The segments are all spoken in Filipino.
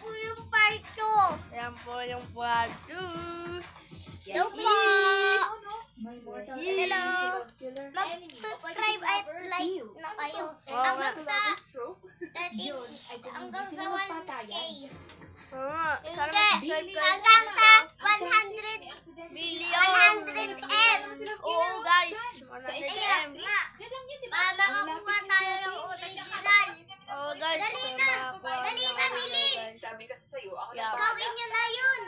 po yung part 2. Yan po yung part 2. Hello po. Hello. Mag-subscribe at like na kayo. Hanggang sa 13, hanggang sa 1K. Sana Hindi. mag-subscribe kayo. Hanggang sa 100 Million. 100M. Oo guys. 100M. Makakuha tayo ng original. Oo guys. Dali na. Dali na, bilis. Sabi kasi sa'yo, ako Yeah. Gawin nyo na yun.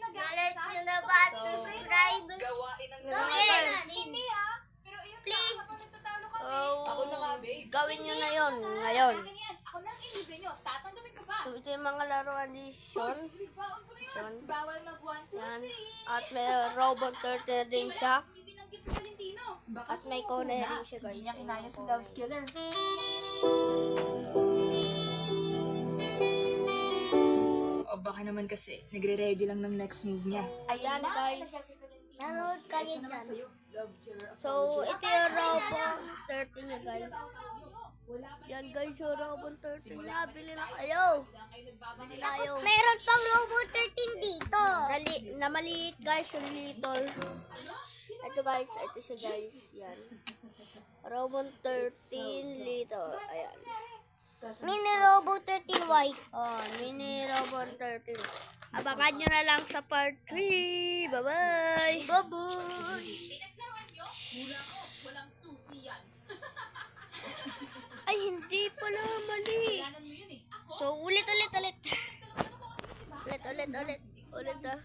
Nalit nyo na ba at subscribe? gawain ng Gawin. Please. Ako na nga, babe. Gawin nyo na yun. Ngayon. Ako lang ilibre nyo. Tatanggapin ko ba? So ito yung mga laruan ni Sean. Sean. Bawal mag 1, 2, Yan. At may robot 30 din siya. Binanggit ko Valentino. At may cone rin siya guys. Hindi niya kinaya si Love Killer. O baka naman kasi, nagre-ready lang ng next move niya. Ayan guys. Nanood kayo dyan. So ito yung robot 30 niya guys. Yan guys yung robot 30 niya. Bili na kayo. Bili na kayo. Meron pang Robot 13 dito. Na maliit guys, yung little. Ito guys, ito siya guys. Yan. Robot 13 little. Ayan. Mini Robot 13 white. Oh, mini robot 13. Abangan nyo na lang sa part 3. Bye-bye. Baboy. Ay, hindi pala mali. So, ulit. Ulit ah.